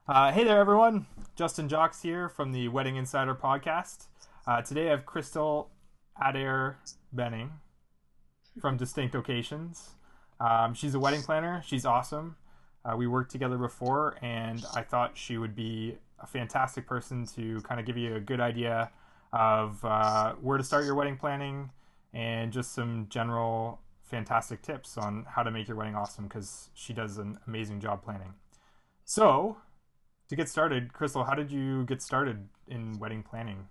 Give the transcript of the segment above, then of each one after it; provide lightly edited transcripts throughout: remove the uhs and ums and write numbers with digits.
Hey there, everyone. Justin Jocks here from the Wedding Insider podcast. Today I have Crystal Adair Benning from Distinct Occasions. She's a wedding planner. She's awesome. We worked together before, and I thought she would be a fantastic person to kind of give you a good idea of where to start your wedding planning and just some general fantastic tips on how to make your wedding awesome because she does an amazing job planning. So, to get started, Crystal, how did you get started in wedding planning?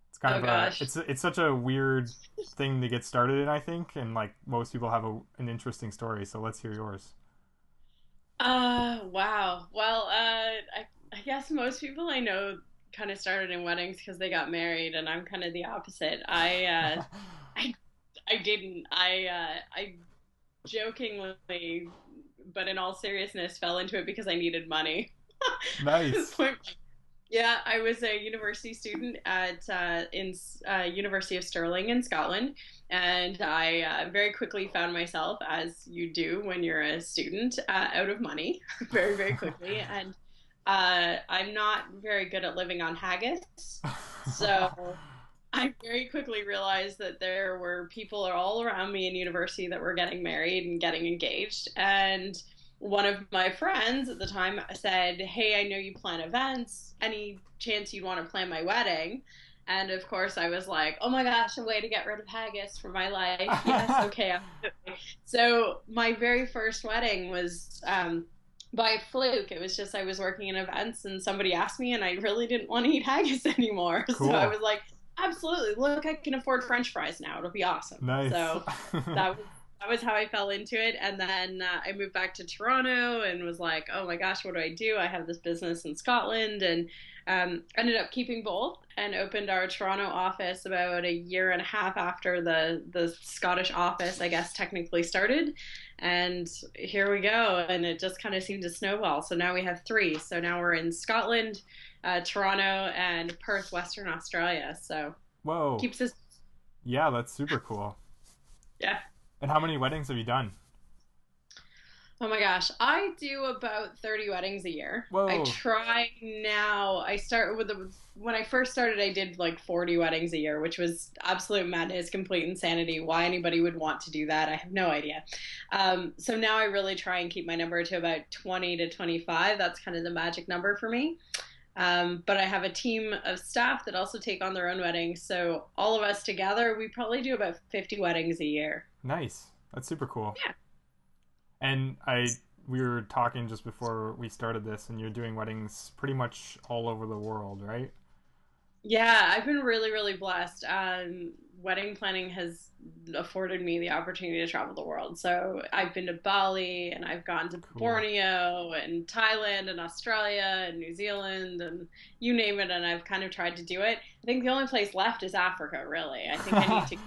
It's kind Oh of a gosh. it's such a weird thing to get started in, I think, and like most people have an interesting story. So let's hear yours. Wow. I guess most people I know kind of started in weddings because they got married, and I'm kind of the opposite. I, I didn't. I jokingly, but in all seriousness, fell into it because I needed money. Nice. Yeah, I was a university student at in University of Stirling in Scotland, and I very quickly found myself, as you do when you're a student, out of money very, very quickly. And I'm not very good at living on haggis, so I very quickly realized that there were people all around me in university that were getting married and getting engaged. And one of my friends at the time said, "Hey, I know you plan events. Any chance you'd want to plan my wedding?" And of course, I was like, "Oh my gosh, a way to get rid of haggis for my life. Yes, okay, absolutely." So my very first wedding was by fluke. It was just I was working in events and somebody asked me, and I really didn't want to eat haggis anymore. So I Cool. was like, absolutely. Look, I can afford French fries now. It'll be awesome. Nice. So that was how I fell into it. And then I moved back to Toronto and was like, oh my gosh, what do I do? I have this business in Scotland, and ended up keeping both and opened our Toronto office about a year and a half after the Scottish office, I guess, technically started. And here we go. And it just kind of seemed to snowball. So now we have three. So now we're in Scotland, Toronto, and Perth, Western Australia. So Whoa. keeps us, Yeah, that's super cool. yeah. And how many weddings have you done? Oh my gosh, I do about 30 weddings a year. I Whoa. try now. When I first started, I did like 40 weddings a year, which was absolute madness, complete insanity. Why anybody would want to do that, I have no idea. So now I really try and keep my number to about 20 to 25. That's kind of the magic number for me. But I have a team of staff that also take on their own weddings. So all of us together, we probably do about 50 weddings a year. Nice. That's super cool. Yeah. And we were talking just before we started this, and you're doing weddings pretty much all over the world, right? Yeah, I've been really, really blessed. Wedding planning has afforded me the opportunity to travel the world. So I've been to Bali and I've gone to Cool. Borneo and Thailand and Australia and New Zealand and you name it. And I've kind of tried to do it. I think the only place left is Africa, really. I think I need to.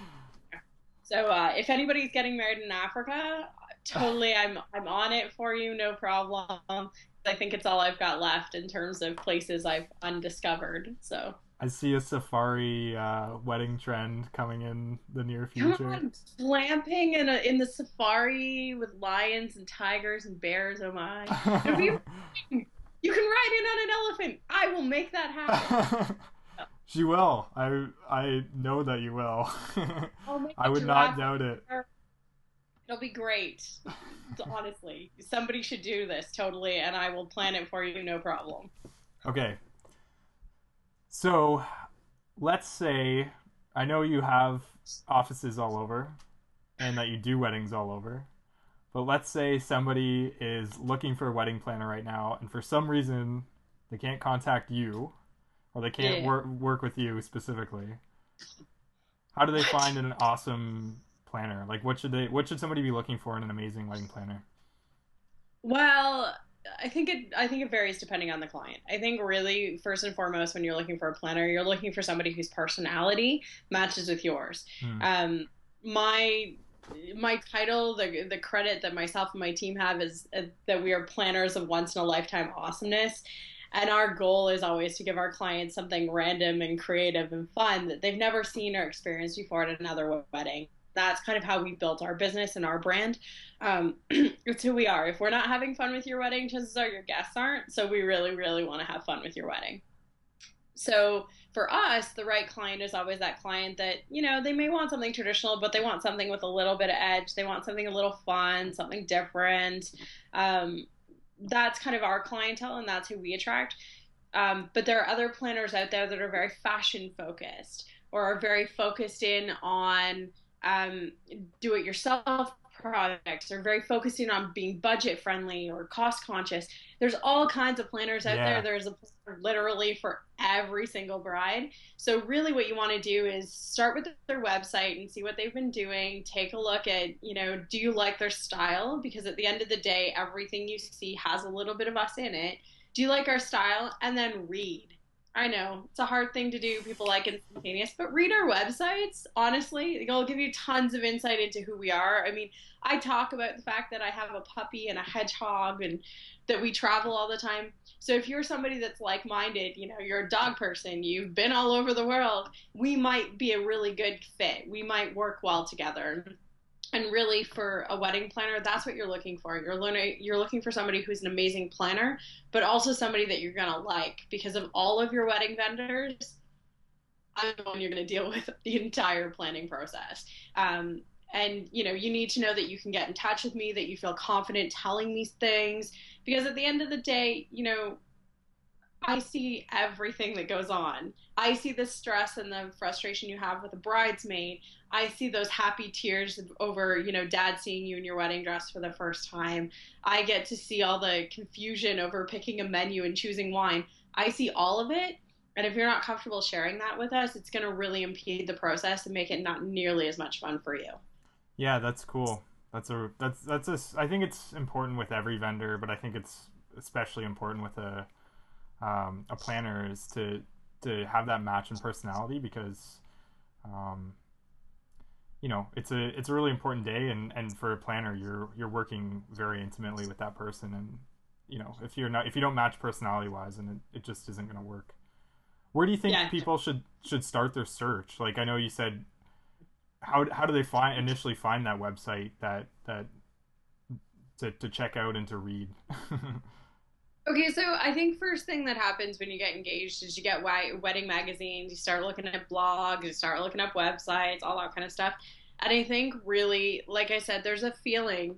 So if anybody's getting married in Africa, totally, I'm on it for you, no problem. I think it's all I've got left in terms of places I've undiscovered. So. I see a safari wedding trend coming in the near Come future. on, glamping in the safari with lions and tigers and bears. Oh my! It'll be amazing. You can ride in on an elephant. I will make that happen. She will. I know that you will. I'll make I a would not giraffe. doubt it. It'll be great. Honestly, somebody should do this totally, and I will plan it for you, no problem. Okay, so let's say I know you have offices all over and that you do weddings all over. But let's say somebody is looking for a wedding planner right now, and for some reason they can't contact you, or they can't Yeah. work with you specifically. How do they What? find an awesome planner? Like, what should somebody be looking for in an amazing wedding planner? Well, I think it varies depending on the client. I think really first and foremost when you're looking for a planner, you're looking for somebody whose personality matches with yours. Hmm. My my title, the credit that myself and my team have is that we are planners of once in a lifetime awesomeness. And our goal is always to give our clients something random and creative and fun that they've never seen or experienced before at another wedding. that's kind of how we built our business and our brand. It's who we are. If we're not having fun with your wedding, chances are your guests aren't. So we really, really want to have fun with your wedding. So for us, the right client is always that client that, they may want something traditional, but they want something with a little bit of edge. They want something a little fun, something different. Um, that's kind of our clientele, and that's who we attract. But there are other planners out there that are very fashion focused or are very focused in on do it yourself products or very focused in on being budget friendly or cost conscious. There's all kinds of planners out there. Yeah. There's a planner literally for every single bride. So really what you want to do is start with their website and see what they've been doing. Take a look at, do you like their style? Because at the end of the day, everything you see has a little bit of us in it. Do you like our style? And then read. I know it's a hard thing to do. People like instantaneous, but read our websites. Honestly, it'll give you tons of insight into who we are. I mean, I talk about the fact that I have a puppy and a hedgehog and that we travel all the time. So if you're somebody that's like-minded, you're a dog person, you've been all over the world, we might be a really good fit. We might work well together. And really, for a wedding planner, that's what you're looking for. You're looking for somebody who's an amazing planner, but also somebody that you're gonna like. Because of all of your wedding vendors, I'm the one you're gonna deal with the entire planning process. And you need to know that you can get in touch with me, that you feel confident telling these things, because at the end of the day, I see everything that goes on. I see the stress and the frustration you have with a bridesmaid. I see those happy tears over, dad seeing you in your wedding dress for the first time. I get to see all the confusion over picking a menu and choosing wine. I see all of it. And if you're not comfortable sharing that with us, it's going to really impede the process and make it not nearly as much fun for you. Yeah, that's cool. I think it's important with every vendor, but I think it's especially important with a planner is to have that match in personality, because it's a really important day, and for a planner you're working very intimately with that person, and if you don't match personality wise, and it just isn't going to work. Where do you think Yeah. people should start their search? Like, I know you said, how do they initially find that website that to check out and to read? Okay, so I think first thing that happens when you get engaged is you get wedding magazines, you start looking at blogs, you start looking up websites, all that kind of stuff. And I think really, like I said, there's a feeling.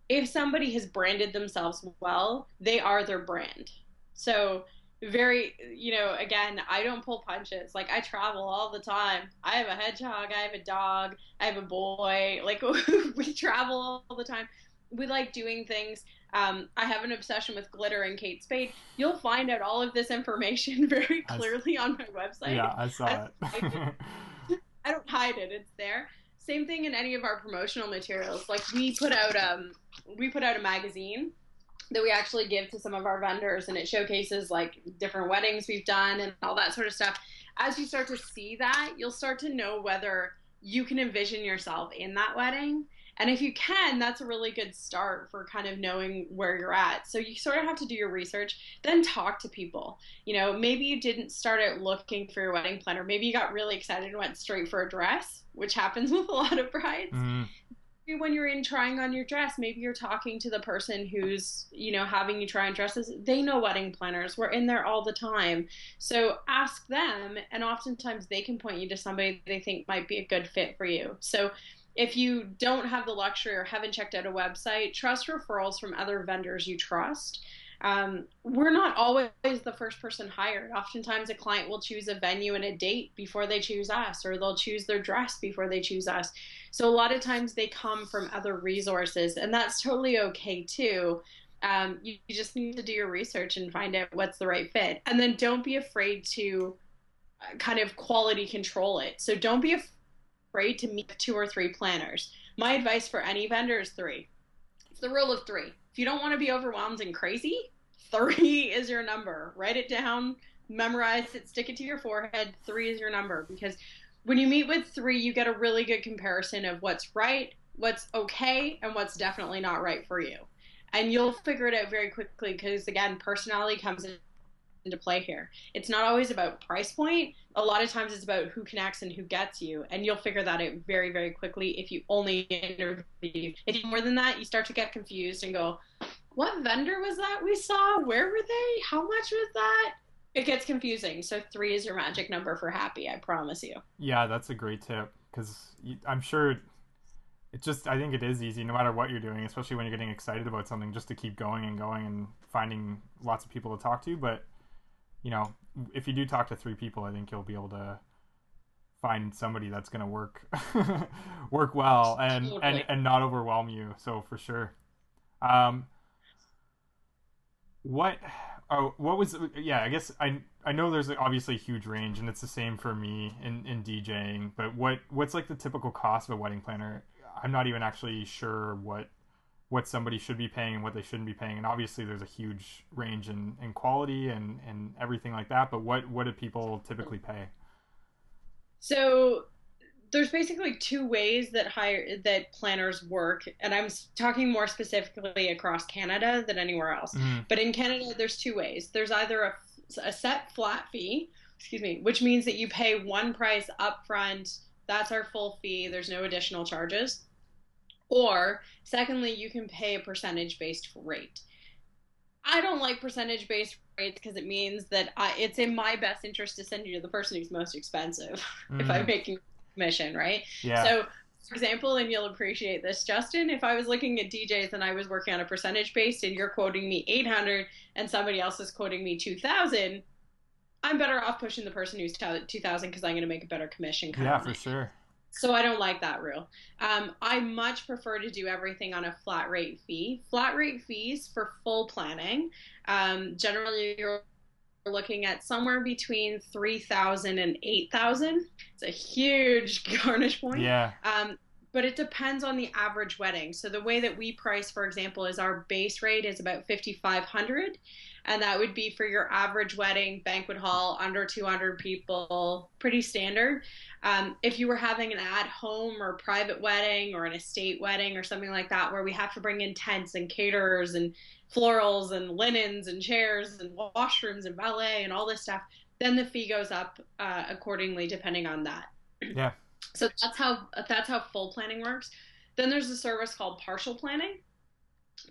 If somebody has branded themselves well, they are their brand. So very, again, I don't pull punches. Like, I travel all the time. I have a hedgehog, I have a dog, I have a boy. Like, we travel all the time. We like doing things. I have an obsession with glitter and Kate Spade. You'll find out all of this information very clearly on my website. Yeah, I saw it. I don't hide it. It's there. Same thing in any of our promotional materials. Like, we put out a magazine that we actually give to some of our vendors, and it showcases like different weddings we've done and all that sort of stuff. As you start to see that, you'll start to know whether you can envision yourself in that wedding. And if you can, that's a really good start for kind of knowing where you're at. So you sort of have to do your research, then talk to people. Maybe you didn't start out looking for your wedding planner. Maybe you got really excited and went straight for a dress, which happens with a lot of brides. Mm. When you're in trying on your dress, maybe you're talking to the person who's, having you try on dresses. They know wedding planners. We're in there all the time. So ask them, and oftentimes they can point you to somebody they think might be a good fit for you. So if you don't have the luxury or haven't checked out a website, trust referrals from other vendors you trust. We're not always the first person hired. Oftentimes a client will choose a venue and a date before they choose us, or they'll choose their dress before they choose us. So a lot of times they come from other resources, and that's totally okay too. You just need to do your research and find out what's the right fit. And then don't be afraid to kind of quality control it. So don't be afraid to meet 2 or 3 planners. My advice for any vendor is 3. It's the rule of 3. If you don't want to be overwhelmed and crazy, 3 is your number. Write it down, memorize it, stick it to your forehead. 3 is your number, because when you meet with 3, you get a really good comparison of what's right, what's okay, and what's definitely not right for you. And you'll figure it out very quickly, because again, personality comes into into play here. It's not always about price point. A lot of times it's about who connects and who gets you, and you'll figure that out very, very quickly if you only interview. If you more than that, you start to get confused and go, "What vendor was that we saw? Where were they? How much was that?" It gets confusing. So three is your magic number for happy. I promise you. Yeah, that's a great tip because I'm sure it just I think it is easy no matter what you're doing, especially when you're getting excited about something, just to keep going and going and finding lots of people to talk to. But you know, if you do talk to three people, I think you'll be able to find somebody that's going to work work well Totally. and not overwhelm you. So for sure. Um, what what was yeah, I guess I know there's obviously a huge range and it's the same for me in DJing, but what's like the typical cost of a wedding planner? I'm not even actually sure what somebody should be paying and what they shouldn't be paying, and obviously there's a huge range in quality and everything like that, but what do people typically pay? So there's basically two ways that planners work, and I'm talking more specifically across Canada than anywhere else. Mm, But in Canada, there's two ways. There's either a set flat fee, excuse me, which means that you pay one price up front. That's our full fee. There's no additional charges. Or secondly, you can pay a percentage based rate. I don't like percentage based rates because it means that it's in my best interest to send you to the person who's most expensive if I'm mm, making commission, right? yeah, So, for example, and you'll appreciate this, Justin, if I was looking at DJs and I was working on a percentage based and you're quoting me 800 and somebody else is quoting me 2000, I'm better off pushing the person who's 2000 because I'm going to make a better commission cut yeah, on for it. sure. So I don't like that rule. I much prefer to do everything on a flat rate fee. Flat rate fees for full planning. Generally, you're looking at somewhere between 3,000 and 8,000. It's a huge garnish point. Yeah. But it depends on the average wedding. So the way that we price, for example, is our base rate is about 5,500, and that would be for your average wedding, banquet hall, under 200 people, pretty standard. If you were having an at home or private wedding or an estate wedding or something like that, where we have to bring in tents and caterers and florals and linens and chairs and washrooms and ballet and all this stuff, then the fee goes up accordingly depending on that. Yeah. So that's how full planning works. Then there's a service called partial planning.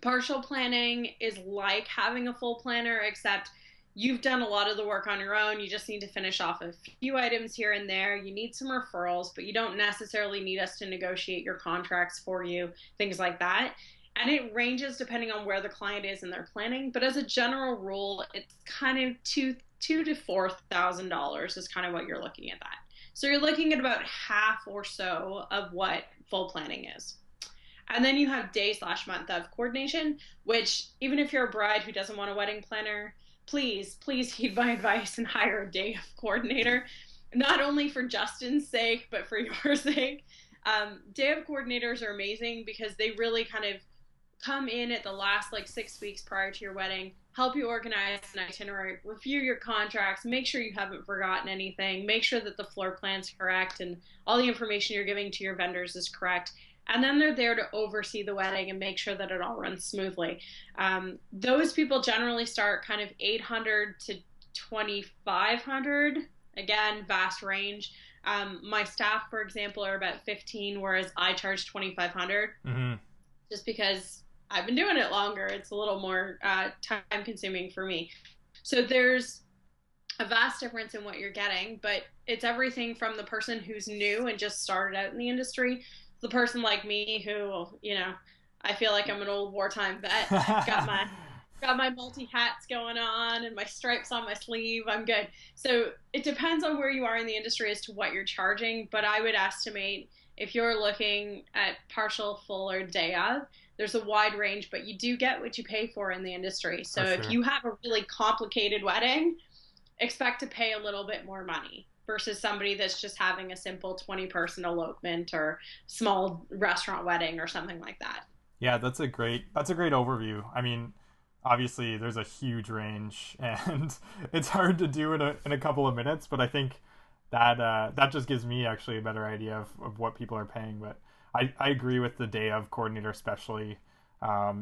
Partial planning is like having a full planner, except you've done a lot of the work on your own. You just need to finish off a few items here and there. You need some referrals, but you don't necessarily need us to negotiate your contracts for you, things like that. And it ranges depending on where the client is in their planning. But as a general rule, it's kind of two to $4,000 is kind of what you're looking at that. So you're looking at about half or so of what full planning is. And then you have day slash month of coordination, which even if you're a bride who doesn't want a wedding planner, please heed my advice and hire a day of coordinator, not only for Justin's sake, but for your sake. Day of coordinators are amazing because they really kind of come in at the last like 6 weeks prior to your wedding, help you organize an itinerary, review your contracts, make sure you haven't forgotten anything, make sure that the floor plan's correct and all the information you're giving to your vendors is correct. And then they're there to oversee the wedding and make sure that it all runs smoothly. Those people generally start kind of 800 to 2,500. Again, vast range. My staff, for example, are about 15, whereas I charge 2,500 Hmm. just because I've been doing it longer. It's a little more time consuming for me. So there's a vast difference in what you're getting, but it's everything from the person who's new and just started out in the industry, the person like me who, I feel like I'm an old wartime vet. I've got my multi hats going on and my stripes on my sleeve. I'm good. So it depends on where you are in the industry as to what you're charging, but I would estimate if you're looking at partial, full, or day of, there's a wide range, but you do get what you pay for in the industry. So For if sure. you have a really complicated wedding, expect to pay a little bit more money versus somebody that's just having a simple 20-person elopement or small restaurant wedding or something like that. Yeah, that's a great overview. I mean, obviously there's a huge range and it's hard to do in a couple of minutes, but I think that just gives me actually a better idea of what people are paying. But I agree with the day of coordinator, especially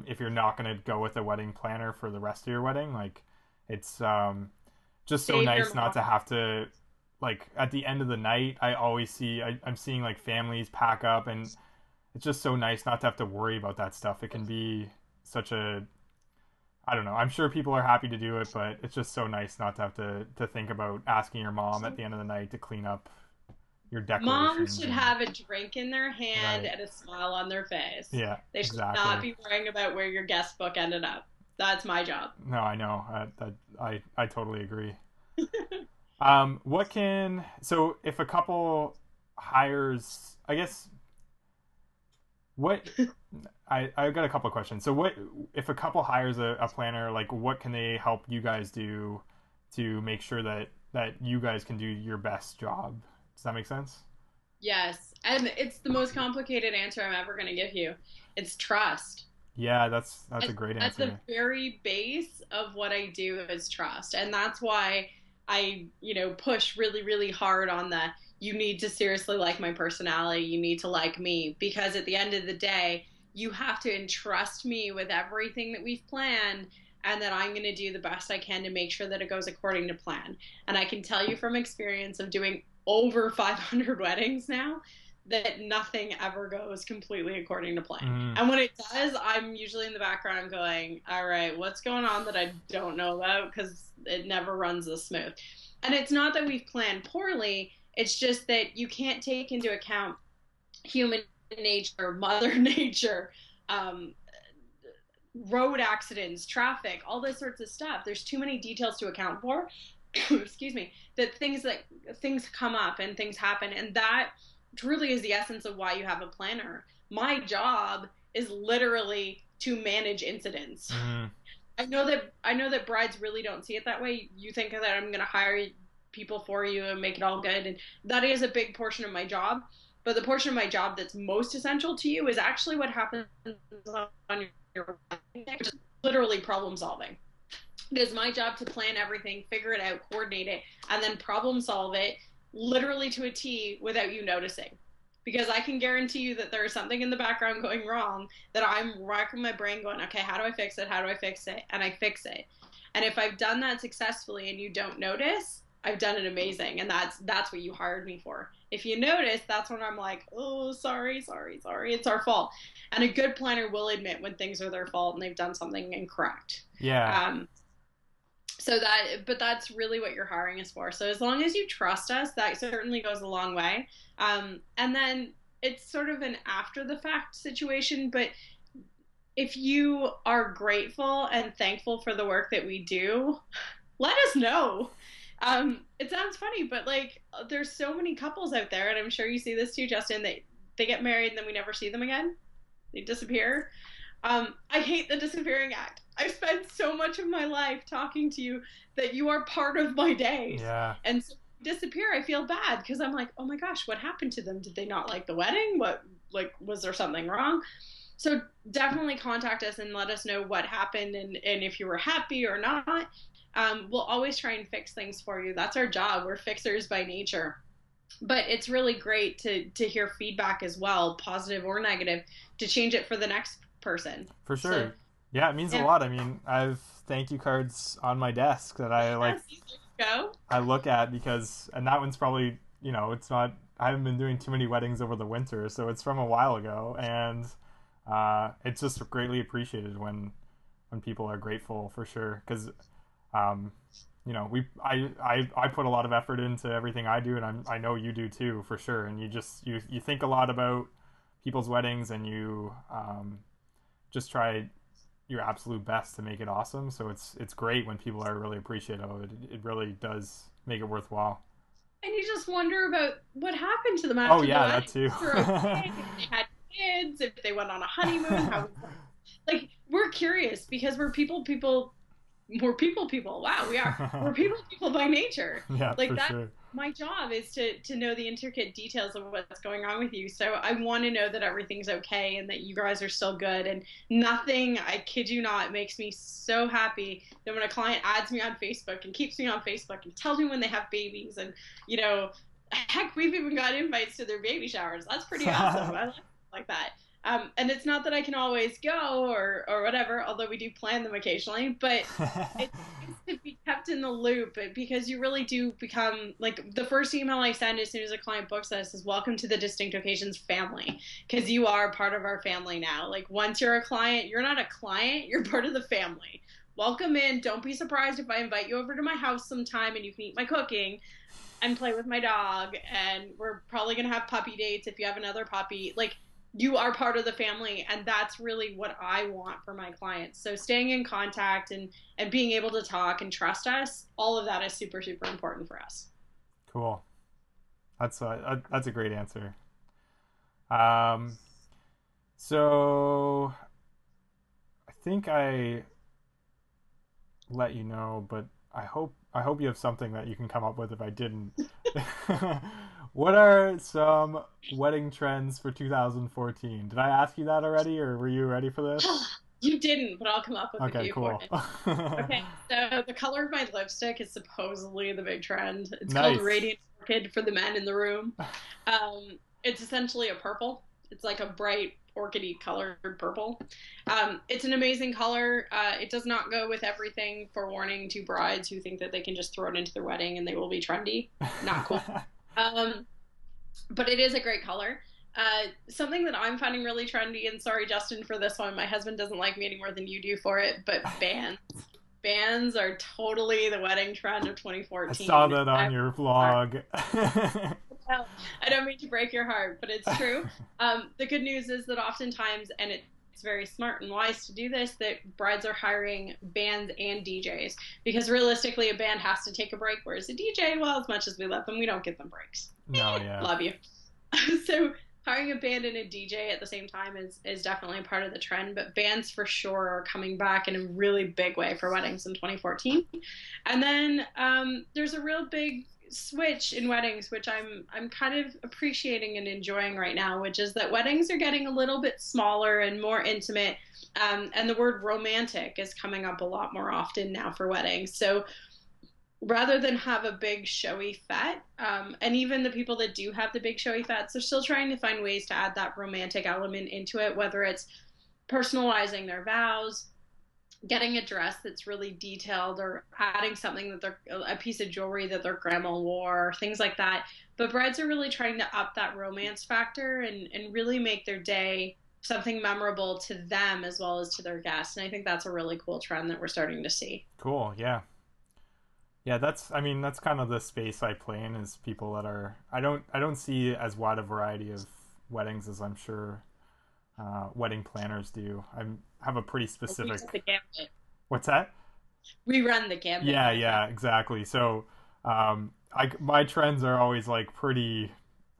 if you're not going to go with a wedding planner for the rest of your wedding. Like it's just so Save your nice not mom. to have to, like, at the end of the night, I always see, I'm seeing like families pack up, and it's just so nice not to have to worry about that stuff. It can be such a, I don't know. I'm sure people are happy to do it, but it's just so nice not to have to think about asking your mom at the end of the night to clean up your Moms decorations should and have a drink in their hand right. and a smile on their face. Yeah, They should not exactly. be worrying about where your guest book ended up. That's my job. No, I know. I totally agree. What can so if a couple hires, I guess what I've got a couple of questions. So what if a couple hires a planner, like what can they help you guys do to make sure that you guys can do your best job? Does that make sense? Yes, and it's the most complicated answer I'm ever going to give you. It's trust. Yeah, that's At, a great at the answer. very base of what I do is trust. And that's why push really, really hard on the you need to seriously like my personality. You need to like me. Because at the end of the day, you have to entrust me with everything that we've planned and that I'm going to do the best I can to make sure that it goes according to plan. And I can tell you from experience of doing over 500 weddings now that nothing ever goes completely according to plan. Mm, And when it does, I'm usually in the background going, all right, what's going on that I don't know about? Because it never runs this smooth. And it's not that we've planned poorly, it's just that you can't take into account human nature, mother nature, um, road accidents, traffic, all those sorts of stuff. There's too many details to account for. Excuse me. That things come up and things happen, and that truly is the essence of why you have a planner. My job is literally to manage incidents. mm, I know that brides really don't see it that way. You think that I'm going to hire people for you and make it all good, and that is a big portion of my job. But the portion of my job that's most essential to you is actually what happens on your which is literally problem solving. It is my job to plan everything, figure it out, coordinate it, and then problem solve it literally to a T without you noticing. Because I can guarantee you that there is something in the background going wrong that I'm racking my brain going, okay, how do I fix it? How do I fix it? And I fix it. And if I've done that successfully and you don't notice, I've done it amazing. And that's what you hired me for. If you notice, that's when I'm like, oh, sorry, sorry, sorry, it's our fault. And a good planner will admit when things are their fault and they've done something incorrect. yeah. Um, but that's really what you're hiring us for. So as long as you trust us, that certainly goes a long way. And then it's sort of an after the fact situation, but if you are grateful and thankful for the work that we do, let us know. It sounds funny, but like there's so many couples out there, and I'm sure you see this too, Justin, that they get married and then we never see them again. They disappear. I hate the disappearing act. I've spent so much of my life talking to you that you are part of my days. Yeah. And so when you disappear, I feel bad because I'm like, oh my gosh, what happened to them? Did they not like the wedding? Was there something wrong? So definitely contact us and let us know what happened and if you were happy or not. We'll always try and fix things for you. That's our job. We're fixers by nature. But it's really great to hear feedback as well, positive or negative, to change it for the next person. For So sure. Yeah, it means a yeah, lot. I mean, I've thank you cards on my desk that I like there you go. I look at because and that one's probably, it's not I haven't been doing too many weddings over the winter, so it's from a while ago and it's just greatly appreciated when people are grateful for sure cuz um we I put a lot of effort into everything I do and I know you do too for sure and you think a lot about people's weddings and you just try your absolute best to make it awesome. So it's great when people are really appreciative of it. It really does make it worthwhile. And you just wonder about what happened to them Oh after the yeah, that wedding. too. If they're okay, if they had kids, if they went on a honeymoon, how like we're curious because we're people. Wow, we are. We're people by nature. Yeah, Like for that. sure. My job is to know the intricate details of what's going on with you. So I want to know that everything's okay and that you guys are still good. And nothing, I kid you not, makes me so happy than when a client adds me on Facebook and keeps me on Facebook and tells me when they have babies. And you know, heck, we've even got invites to their baby showers. That's pretty awesome. I like that. And it's not that I can always go or whatever, although we do plan them occasionally, but it's nice to be kept in the loop because you really do become like the first email I send as soon as a client books us is welcome to the Distinct Occasions family because you are part of our family now. Like once you're a client, you're not a client, you're part of the family. Welcome in. Don't be surprised if I invite you over to my house sometime and you can eat my cooking and play with my dog. And we're probably going to have puppy dates if you have another puppy. Like, you are part of the family. And that's really what I want for my clients. So staying in contact and being able to talk and trust us, all of that is super, super important for us. Cool. That's a great answer. Um, so I think I let you know, but I hope you have something that you can come up with if I didn't. What are some wedding trends for 2014? Did I ask you that already, or were you ready for this? You didn't, but I'll come up with a Okay, few for cool. it. Okay, so the color of my lipstick is supposedly the big trend. It's called Nice. Radiant Orchid for the men in the room. It's essentially a purple. It's like a bright orchidy colored purple. It's an amazing color. It does not go with everything. For warning to brides who think that they can just throw it into their wedding and they will be trendy. Not cool. Um, but it is a great color. Something that I'm finding really trendy, and sorry, Justin, for this one, my husband doesn't like me any more than you do for it, but bands. Bands are totally the wedding trend of I saw 2014. that on your vlog. I don't mean to break your heart, but it's true. The good news is that oftentimes, and it's very smart and wise to do this, that brides are hiring bands and DJs because realistically, a band has to take a break, whereas a DJ, well, as much as we love them, we don't give them breaks. No, yeah. Love you. So hiring a band and a DJ at the same time is definitely part of the trend, but bands for sure are coming back in a really big way for weddings in 2014. And then there's a real big switch in weddings, which I'm kind of appreciating and enjoying right now, which is that weddings are getting a little bit smaller and more intimate. And the word romantic is coming up a lot more often now for weddings. So rather than have a big showy fete, and even the people that do have the big showy fetes, they're still trying to find ways to add that romantic element into it, whether it's personalizing their vows, getting a dress that's really detailed, or adding something that they're a piece of jewelry that their grandma wore, things like that. But brides are really trying to up that romance factor and really make their day something memorable to them as well as to their guests. And I think that's a really cool trend that we're starting to see. Cool, yeah. Yeah, that's kind of the space I play in is people that are I don't see as wide a variety of weddings as I'm sure wedding planners do. I have a pretty We run specific. the gambit. What's that? We run the gambit, Yeah, my friend. yeah, exactly. So, I my trends are always like pretty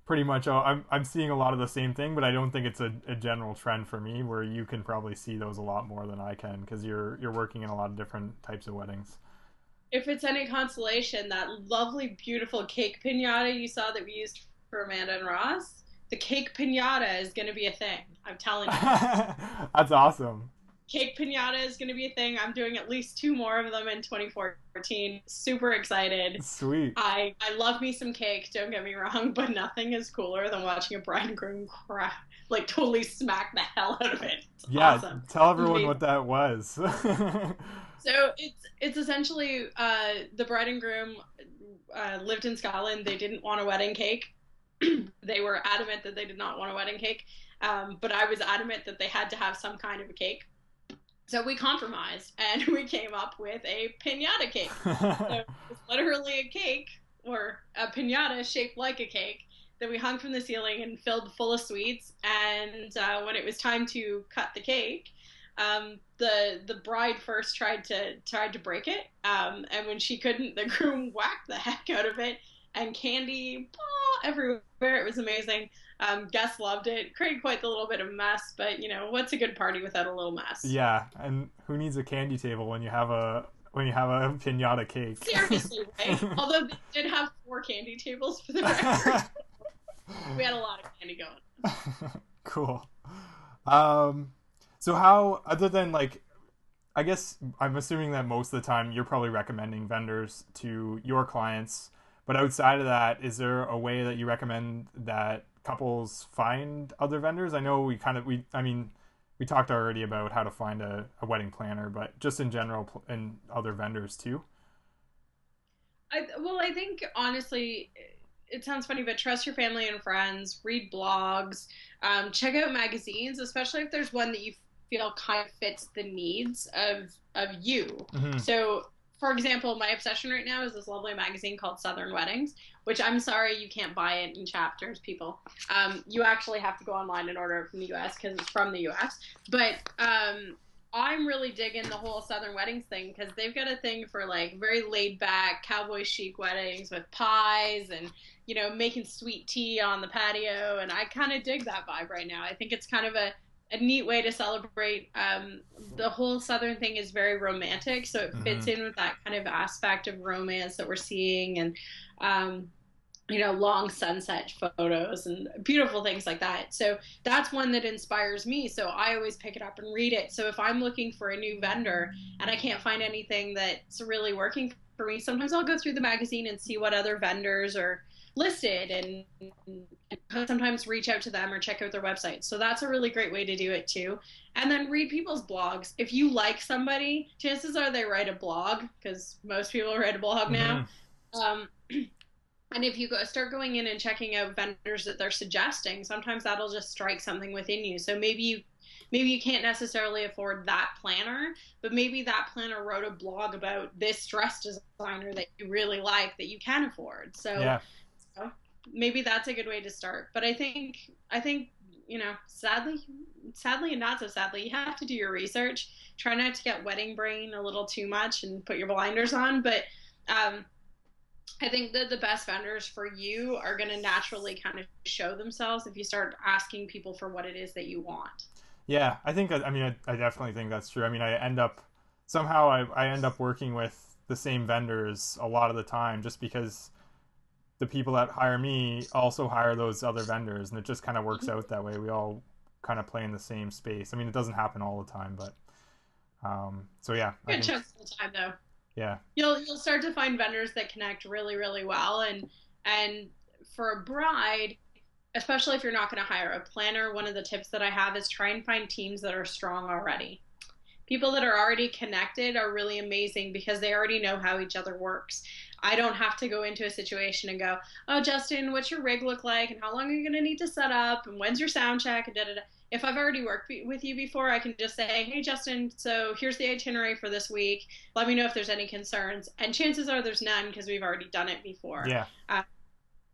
much. Oh, I'm seeing a lot of the same thing, but I don't think it's a general trend for me. Where you can probably see those a lot more than I can because you're working in a lot of different types of weddings. If it's any consolation, that lovely, beautiful cake pinata you saw that we used for Amanda and Ross, the cake pinata is going to be a thing. I'm telling you. That's awesome. Cake pinata is going to be a thing. I'm doing at least two more of them in 2014. Super excited. Sweet. I love me some cake, don't get me wrong, but nothing is cooler than watching a bride and groom like totally smack the hell out of it. It's Yeah, awesome. tell everyone Amazing. what that was. So it's essentially the bride and groom lived in Scotland. They didn't want a wedding cake. They were adamant that they did not want a wedding cake, but I was adamant that they had to have some kind of a cake. So we compromised and we came up with a pinata cake. So it's literally a cake or a pinata shaped like a cake that we hung from the ceiling and filled full of sweets. And when it was time to cut the cake, the bride first tried to break it, and when she couldn't, the groom whacked the heck out of it, and candy everywhere. It was amazing. Guests loved it. Created quite a little bit of mess, but what's a good party without a little mess? Yeah, and who needs a candy table when you have a pinata cake? Seriously, right? Although they did have four candy tables for the record, we had a lot of candy going. Cool. Um, so how other than like I guess I'm assuming that most of the time you're probably recommending vendors to your clients, but outside of that, is there a way that you recommend that couples find other vendors? I know I mean we talked already about how to find a wedding planner, but just in general and other vendors too. I think honestly, it sounds funny, but trust your family and friends, read blogs, check out magazines, especially if there's one that you feel kind of fits the needs of you. Hmm. So, for example, my obsession right now is this lovely magazine called Southern Weddings, which I'm sorry you can't buy it in chapters, people. You actually have to go online and order it from the U.S. because it's from the U.S. But I'm really digging the whole Southern weddings thing because they've got a thing for like very laid back cowboy chic weddings with pies and making sweet tea on the patio, and I kind of dig that vibe right now. I think it's kind of a neat way to celebrate. The whole Southern thing is very romantic, so it fits Hmm. in with that kind of aspect of romance that we're seeing, and um, long sunset photos and beautiful things like that. So that's one that inspires me. So I always pick it up and read it. So if I'm looking for a new vendor and I can't find anything that's really working for me, sometimes I'll go through the magazine and see what other vendors are listed, and sometimes reach out to them or check out their website. So that's a really great way to do it too. And then read people's blogs. If you like somebody, chances are they write a blog because most people write a blog now. Hmm. Um, and if you start going in and checking out vendors that they're suggesting, sometimes that'll just strike something within you. So maybe you can't necessarily afford that planner, but maybe that planner wrote a blog about this dress designer that you really like that you can afford. Yeah. So maybe that's a good way to start. But I think sadly and not so sadly, you have to do your research. Try not to get wedding brain a little too much and put your blinders on, but um, I think that the best vendors for you are going to naturally kind of show themselves if you start asking people for what it is that you want. Yeah, I think I mean I definitely think that's true. I mean, I end up somehow I end up working with the same vendors a lot of the time just because the people that hire me also hire those other vendors, and it just kind of works out that way. We all kind of play in the same space. I mean, it doesn't happen all the time, but so yeah, I Good think chunks of the time, though. yeah. You'll start to find vendors that connect really really well, and for a bride, especially if you're not going to hire a planner, one of the tips that I have is try and find teams that are strong already. People that are already connected are really amazing because they already know how each other works. I don't have to go into a situation and go, "Oh, Justin, what's your rig look like, and how long are you going to need to set up, and when's your sound check?" And da da da. If I've already worked with you before, I can just say, "Hey, Justin, so here's the itinerary for this week. Let me know if there's any concerns." And chances are there's none because we've already done it before. Yeah. Uh,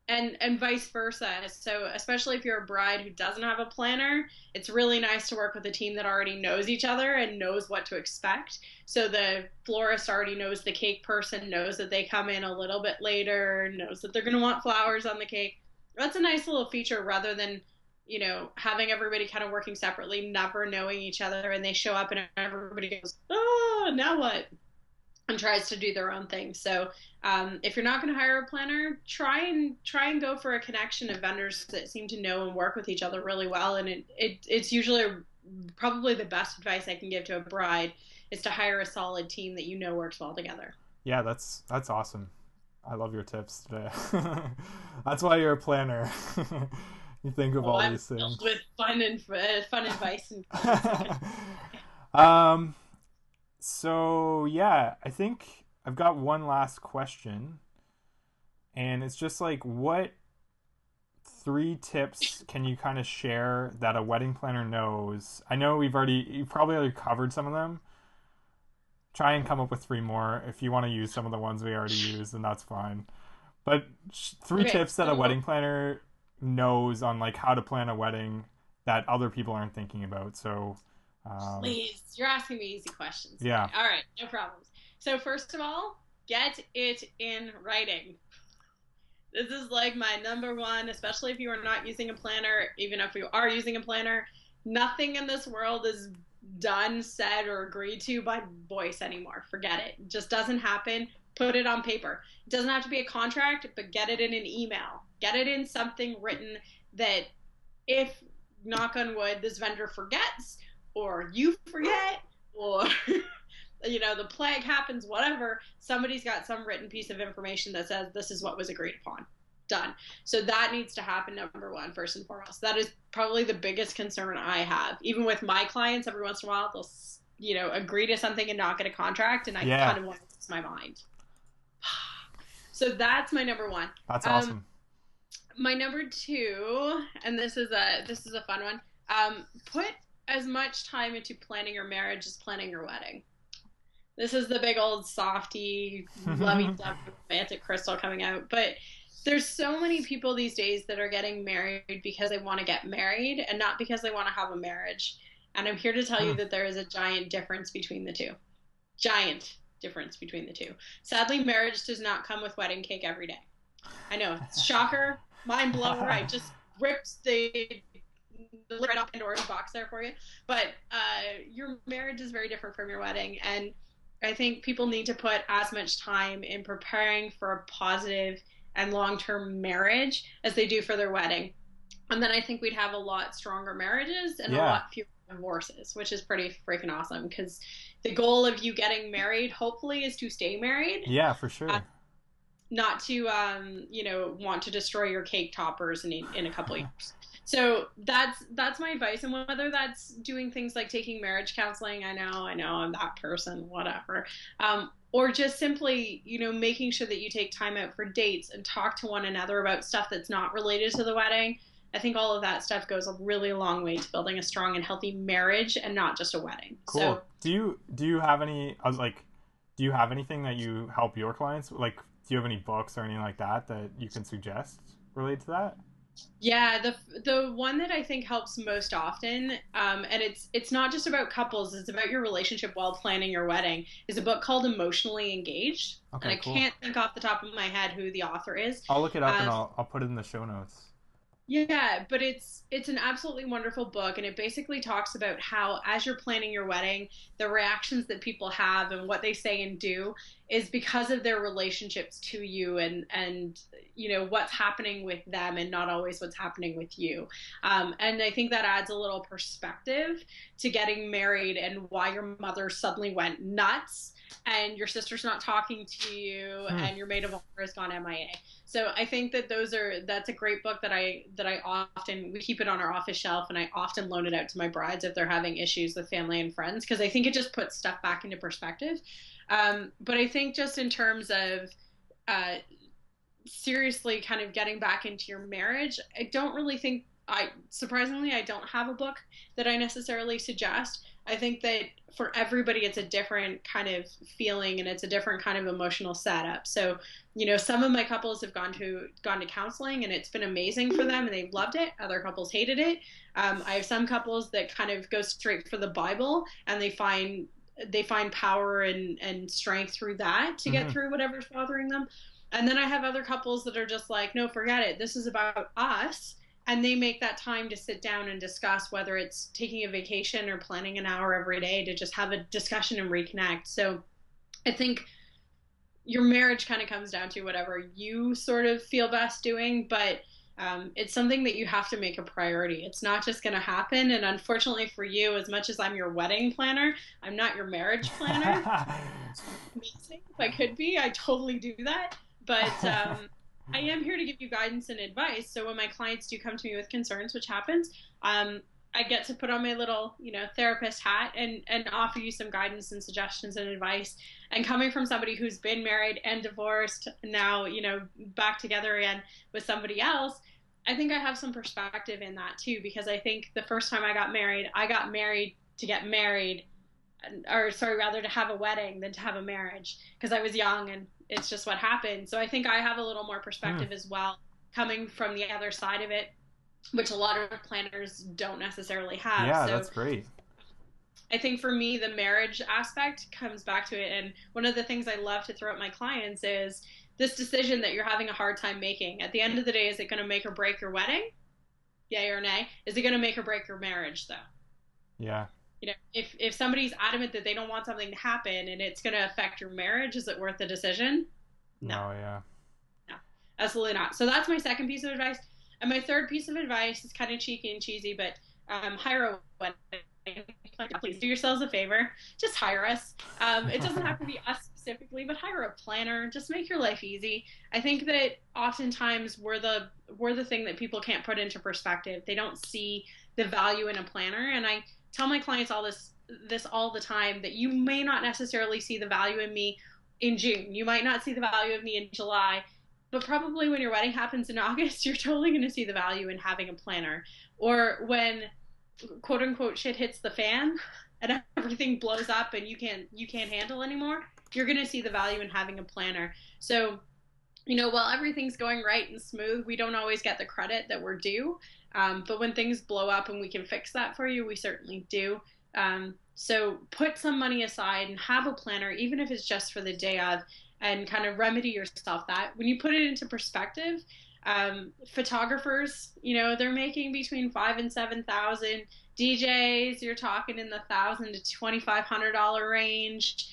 and vice versa. So especially if you're a bride who doesn't have a planner, it's really nice to work with a team that already knows each other and knows what to expect. So the florist already knows the cake person, knows that they come in a little bit later, knows that they're going to want flowers on the cake. That's a nice little feature rather than having everybody kind of working separately, never knowing each other, and they show up and everybody goes, "Oh, now what?" and tries to do their own thing. So if you're not going to hire a planner, try and go for a connection of vendors that seem to know and work with each other really well. And it's usually probably the best advice I can give to a bride is to hire a solid team that works well together. Yeah, that's awesome. I love your tips today. That's why you're a planner. You think of Well, all I'm these things. filled with fun advice and comments. Okay. um so yeah, I think I've got one last question, and it's just like, what three tips can you kind of share that a wedding planner knows? I know you probably already covered some of them. Try and come up with three more. If you want to use some of the ones we already used, then that's fine. But three Okay. tips that a wedding planner knows on like how to plan a wedding that other people aren't thinking about. So Please, you're asking me easy questions today. yeah. All right, no problems. So first of all, get it in writing. This is like my number one, especially if you are not using a planner, even if you are using a planner. Nothing in this world is done, said, or agreed to by voice anymore. Forget it. It just doesn't happen. Put it on paper. It doesn't have to be a contract, but get it in an email. Get it in something written that if, knock on wood, this vendor forgets, or you forget, or the plague happens, whatever, somebody's got some written piece of information that says this is what was agreed upon. Done. So that needs to happen, number one, first and foremost. That is probably the biggest concern I have. Even with my clients, every once in a while, they'll agree to something and not get a contract, and I Yeah. kind of want to lose my mind. So that's my number one. That's Um, awesome. my number two, and this is a fun one. Put as much time into planning your marriage as planning your wedding. This is the big old softy, lovey-dovey, romantic Crystal coming out. But there's so many people these days that are getting married because they want to get married and not because they want to have a marriage. And I'm here to tell you Hmm. that there is a giant difference between the two. Giant difference between the two. Sadly, marriage does not come with wedding cake every day. I know, shocker, mind blower. I just ripped the lid right off Pandora's box there for you. But your marriage is very different from your wedding, and I think people need to put as much time in preparing for a positive and long-term marriage as they do for their wedding. And then I think we'd have a lot stronger marriages and a Yeah. lot fewer divorces, which is pretty freaking awesome because the goal of you getting married, hopefully, is to stay married, Yeah, for uh, sure. not to want to destroy your cake toppers in a couple of years. So that's my advice. And whether that's doing things like taking marriage counseling, I know I'm that person, whatever, or just simply making sure that you take time out for dates and talk to one another about stuff that's not related to the wedding. I think all of that stuff goes a really long way to building a strong and healthy marriage and not just a wedding. Cool. So Do you have any? I was like, do you have anything that you help your clients? Like, do you have any books or anything like that that you can suggest related to that? yeah, the one that I think helps most often, and it's not just about couples, it's about your relationship while planning your wedding, is a book called Emotionally Engaged. And Okay, I cool. can't think off the top of my head who the author is. I'll look it up and Um, I'll put it in the show notes. Yeah, but it's an absolutely wonderful book, and it basically talks about how, as you're planning your wedding, the reactions that people have and what they say and do is because of their relationships to you, and what's happening with them, and not always what's happening with you. And I think that adds a little perspective to getting married and why your mother suddenly went nuts. And your sister's not talking to you, Hmm. and your maid of honor has gone MIA. So I think that's a great book that I often, we keep it on our office shelf, and I often loan it out to my brides if they're having issues with family and friends, because I think it just puts stuff back into perspective. But I think just in terms of uh, seriously kind of getting back into your marriage, I don't really think I don't have a book that I necessarily suggest. I think that for everybody it's a different kind of feeling and it's a different kind of emotional setup. So, some of my couples have gone to counseling and it's been amazing for them and they've loved it. Other couples hated it. I have some couples that kind of go straight for the Bible and they find power and strength through that to get Hmm. through whatever's bothering them. And then I have other couples that are just like, no, forget it. This is about us. And they make that time to sit down and discuss whether it's taking a vacation or planning an hour every day to just have a discussion and reconnect. So I think your marriage kind of comes down to whatever you sort of feel best doing, but it's something that you have to make a priority. It's not just going to happen. And unfortunately for you, as much as I'm your wedding planner, I'm not your marriage planner. Amazing. If I could be, I totally do that. But I am here to give you guidance and advice. So when my clients do come to me with concerns, which happens, I get to put on my little, therapist hat and offer you some guidance and suggestions and advice. And coming from somebody who's been married and divorced, now, back together again with somebody else, I think I have some perspective in that too, because I think the first time I got married to get married, or sorry, rather to have a wedding than to have a marriage because I was young and it's just what happened. So I think I have a little more Hmm. perspective as well, coming from the other side of it, which a lot of planners don't necessarily have. Yeah, So that's great. I think for me, the marriage aspect comes back to it. And one of the things I love to throw at my clients is this decision that you're having a hard time making. At the end of the day, is it going to make or break your wedding? Yay or nay? Is it going to make or break your marriage, though? Yeah. If somebody's adamant that they don't want something to happen and it's going to affect your marriage, is it worth the decision? No, No, yeah. no, absolutely not. So that's my second piece of advice. And my third piece of advice is kind of cheeky and cheesy, but hire a wedding planner. Please do yourselves a favor. Just hire us. It doesn't have to be us specifically, but hire a planner. Just make your life easy. I think that oftentimes we're the thing that people can't put into perspective. They don't see the value in a planner, and I tell my clients all this all the time, that you may not necessarily see the value in me in June. You might not see the value of me in July, but probably when your wedding happens in August, you're totally going to see the value in having a planner. Or when quote unquote shit hits the fan and everything blows up and you can't handle anymore, you're going to see the value in having a planner. So while everything's going right and smooth, we don't always get the credit that we're due. But when things blow up and we can fix that for you, we certainly do. So put some money aside and have a planner, even if it's just for the day of, and kind of remedy yourself that. When you put it into perspective, photographers, they're making between 5 and 7 thousand. DJs, you're talking in the $1,000 to $2,500 range.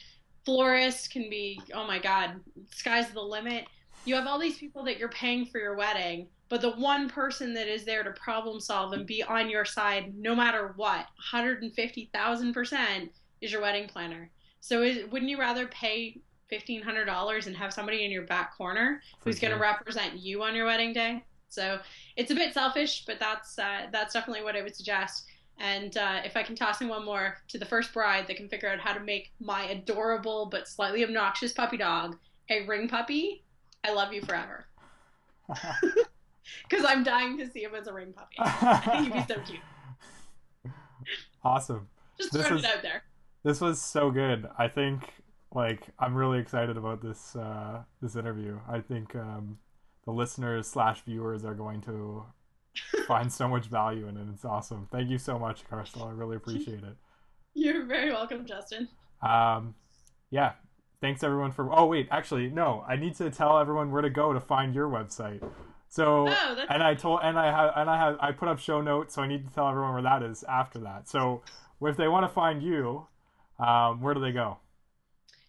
Florists can be, oh my God, sky's the limit. You have all these people that you're paying for your wedding, but the one person that is there to problem solve and be on your side no matter what, 150,000% is your wedding planner. So wouldn't you rather pay $1,500 and have somebody in your back corner For who's going to sure. represent you on your wedding day? So it's a bit selfish, but that's definitely what I would suggest. And if I can toss in one more to the first bride that can figure out how to make my adorable but slightly obnoxious puppy dog a ring puppy, I love you forever. Because I'm dying to see him as a ring puppy. I think he'd be so cute. Awesome. Just This throwing it was out there. this was so good. I think I'm really excited about this interview. I think the listeners slash viewers are going to find so much value in it. It's awesome. Thank you so much, Crystal. I really appreciate it. You're very welcome, Justin. Um, yeah. Thanks everyone for. Oh wait, actually no. I need to tell everyone where to go to find your website. So Oh, that's and I put up show notes, so I need to tell everyone where that is after that. So if they want to find you, where do they go?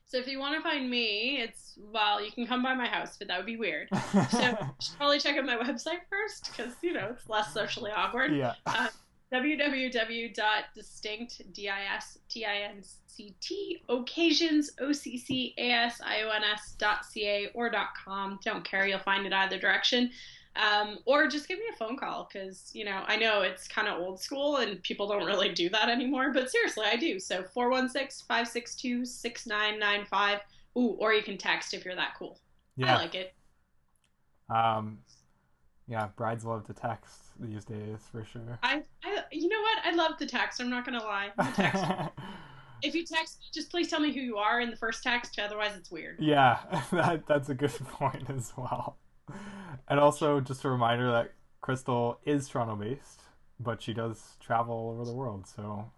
so if you want to find me, well, you can come by my house, but that would be weird. So you should probably check out my website first because it's less socially awkward. Yeah. www.distinct, occasions, occasions.ca or .com. Don't care, you'll find it either direction. Or just give me a phone call because, I know it's kind of old school and people don't really do that anymore, but seriously, I do. So 416-562-6995. Ooh, or you can text if you're that cool. I Yeah. like it. Um, yeah, brides love to text these days for sure. You know what? I love the text. I'm not gonna lie. The text. If you text me, just please tell me who you are in the first text. Otherwise, it's weird. Yeah, that's a good point as well. And also, just a reminder that Crystal is Toronto based, but she does travel all over the world, so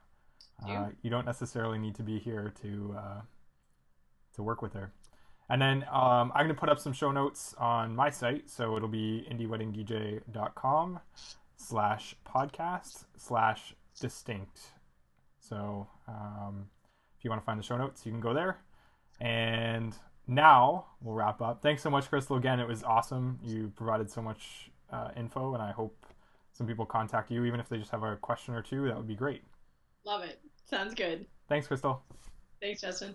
You? you don't necessarily need to be here to work with her. And then I'm going to put up some show notes on my site, so it'll be indieweddingdj.com/podcast/distinct. So if you want to find the show notes, you can go there. And now we'll wrap up. Thanks so much, Crystal. Again, it was awesome. You provided so much info, and I hope some people contact you, even if they just have a question or two. That would be great. Love it. Sounds good. Thanks, Crystal. Thanks, Justin.